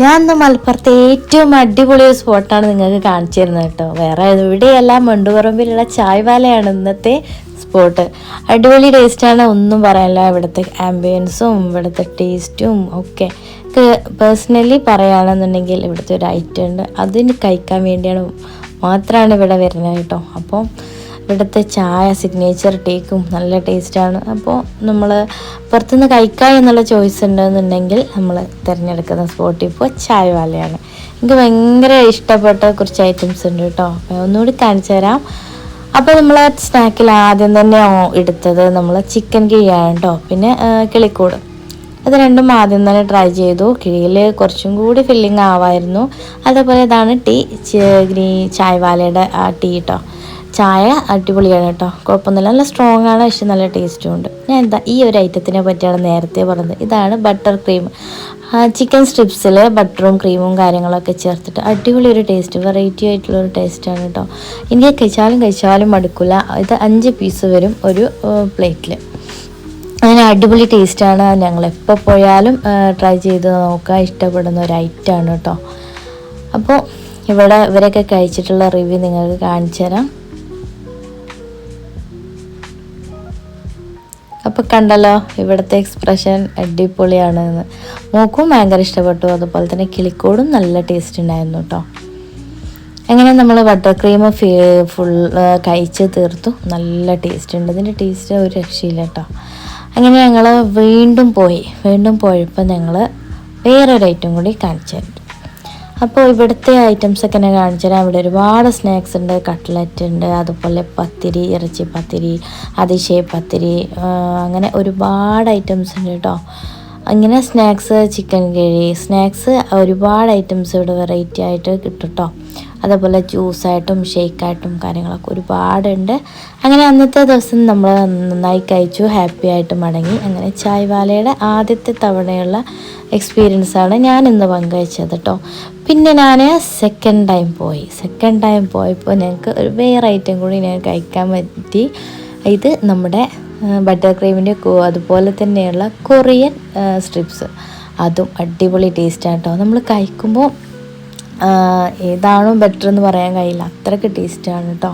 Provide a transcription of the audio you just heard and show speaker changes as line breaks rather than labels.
ഞാൻ ഇന്ന് മലപ്പുറത്തെ ഏറ്റവും അടിപൊളി ഒരു സ്പോട്ടാണ് നിങ്ങൾക്ക് കാണിച്ചു തരുന്നത് കേട്ടോ. വേറെ എവിടെയല്ല, മണ്ടുപറമ്പിലുള്ള ചായവാലയാണ് ഇന്നത്തെ സ്പോട്ട്. അടിപൊളി ടേസ്റ്റാണ്, ഒന്നും പറയാനില്ല. ഇവിടുത്തെ ആംബിയൻസും ഇവിടുത്തെ ടേസ്റ്റും ഒക്കെ പേഴ്സണലി പറയുകയാണെന്നുണ്ടെങ്കിൽ ഇവിടുത്തെ ഒരു ഐറ്റം ഉണ്ട്, അതിന് കഴിക്കാൻ വേണ്ടിയാണ് മാത്രമാണ് ഇവിടെ വരുന്നത് കേട്ടോ. അപ്പോൾ ഇവിടുത്തെ ചായ സിഗ്നേച്ചർ ടീക്കും നല്ല ടേസ്റ്റാണ്. അപ്പോൾ നമ്മൾ പുറത്തുനിന്ന് കഴിക്കാം എന്നുള്ള ചോയ്സ് ഉണ്ടെന്നുണ്ടെങ്കിൽ നമ്മൾ തിരഞ്ഞെടുക്കുന്ന സ്പോട്ട് ഇപ്പോൾ ചായവാലയാണ്. എനിക്ക് ഭയങ്കര ഇഷ്ടപ്പെട്ട കുറച്ച് ഐറ്റംസ് ഉണ്ട് കേട്ടോ, ഒന്നുകൂടി കാണിച്ചു തരാം. അപ്പോൾ നമ്മൾ സ്നാക്കിൽ ആദ്യം തന്നെ എടുത്തത് നമ്മൾ ചിക്കൻ കിഴിയാണ് കേട്ടോ, പിന്നെ കിളിക്കൂട്. അത് രണ്ടും ആദ്യം തന്നെ ട്രൈ ചെയ്തു. കിഴിയിൽ കുറച്ചും കൂടി ഫില്ലിങ് ആവായിരുന്നു. അതേപോലെ ഇതാണ് ടീ, ചായവാലയുടെ ആ ടീ കേട്ടോ. ചായ അടിപൊളിയാണ് കേട്ടോ, കുഴപ്പമൊന്നുമില്ല, നല്ല സ്ട്രോങ് ആണ്, പക്ഷെ നല്ല ടേസ്റ്റും ഉണ്ട്. ഞാൻ ഈ ഒരു ഐറ്റത്തിനെ പറ്റിയാണ് നേരത്തെ പറഞ്ഞത്. ഇതാണ് ബട്ടർ ക്രീം. ചിക്കൻ സ്ട്രിപ്സിൽ ബട്ടറും ക്രീമും കാര്യങ്ങളൊക്കെ ചേർത്തിട്ട് അടിപൊളി ഒരു ടേസ്റ്റ്, വെറൈറ്റി ആയിട്ടുള്ളൊരു ടേസ്റ്റാണ് കേട്ടോ. എനിക്ക് കഴിച്ചാലും മടുക്കില്ല. ഇത് 5 പീസ് വരും ഒരു പ്ലേറ്റിൽ. അങ്ങനെ അടിപൊളി ടേസ്റ്റാണ്. ഞങ്ങൾ എപ്പോൾ പോയാലും ട്രൈ ചെയ്ത് നോക്കുക, ഇഷ്ടപ്പെടുന്ന ഒരു ഐറ്റമാണ് കേട്ടോ. അപ്പോൾ ഇവരൊക്കെ കഴിച്ചിട്ടുള്ള റിവ്യൂ നിങ്ങൾക്ക് കാണിച്ചു തരാം. അപ്പോൾ കണ്ടല്ലോ ഇവിടുത്തെ എക്സ്പ്രഷൻ, അടിപൊളിയാണെന്ന്. മോക്കും ഭയങ്കര ഇഷ്ടപ്പെട്ടു. അതുപോലെ തന്നെ കിളിക്കോടും നല്ല ടേസ്റ്റ് ഉണ്ടായിരുന്നു കേട്ടോ. അങ്ങനെ നമ്മൾ ബട്ടർ ക്രീം ഫുൾ കഴിച്ച് തീർത്തു. നല്ല ടേസ്റ്റ് ഉണ്ട്, ഇതിൻ്റെ ടേസ്റ്റ് ഒരു രക്ഷയില്ല കേട്ടോ. അങ്ങനെ ഞങ്ങൾ വീണ്ടും പോയപ്പോൾ ഞങ്ങൾ വേറൊരു ഐറ്റം കൂടി കാണിച്ചു തരും. അപ്പോൾ ഇവിടുത്തെ ഐറ്റംസൊക്കെ ഞാൻ കാണിച്ചു തരാം. ഇവിടെ ഒരുപാട് സ്നാക്സ് ഉണ്ട്, കട്ട്ലറ്റ് ഉണ്ട്, അതുപോലെ പത്തിരി, ഇറച്ചി പത്തിരി, അതിശയ പത്തിരി, അങ്ങനെ ഒരുപാട് ഐറ്റംസ് ഉണ്ട് കേട്ടോ. അങ്ങനെ സ്നാക്സ്, ചിക്കൻ കിഴി, സ്നാക്സ് ഒരുപാട് ഐറ്റംസ് ഇവിടെ വെറൈറ്റി ആയിട്ട് കിട്ടും കേട്ടോ. അതേപോലെ ജ്യൂസായിട്ടും ഷേക്കായിട്ടും കാര്യങ്ങളൊക്കെ ഒരുപാടുണ്ട്. അങ്ങനെ അന്നത്തെ ദിവസം നമ്മൾ നന്നായി കഴിച്ചു, ഹാപ്പി ആയിട്ട് മടങ്ങി. അങ്ങനെ ചായവാലയുടെ ആദ്യത്തെ തവണയുള്ള എക്സ്പീരിയൻസാണ് ഞാൻ ഇന്ന് പങ്കുവച്ചത് കേട്ടോ. പിന്നെ ഞാൻ സെക്കൻഡ് ടൈം പോയപ്പോൾ ഞങ്ങൾക്ക് ഒരു വേറെ ഐറ്റം കൂടി ഞാൻ കഴിക്കാൻ പറ്റി. ഇത് നമ്മുടെ ബട്ടർ ക്രീമിൻ്റെ അതുപോലെ തന്നെയുള്ള കൊറിയൻ സ്ട്രിപ്സ്, അതും അടിപൊളി ടേസ്റ്റാണ് കേട്ടോ. നമ്മൾ കഴിക്കുമ്പോൾ ഏതാണോ ബെറ്റർ എന്ന് പറയാൻ കഴിയില്ല, അത്രയ്ക്ക് ടേസ്റ്റാണ് കേട്ടോ.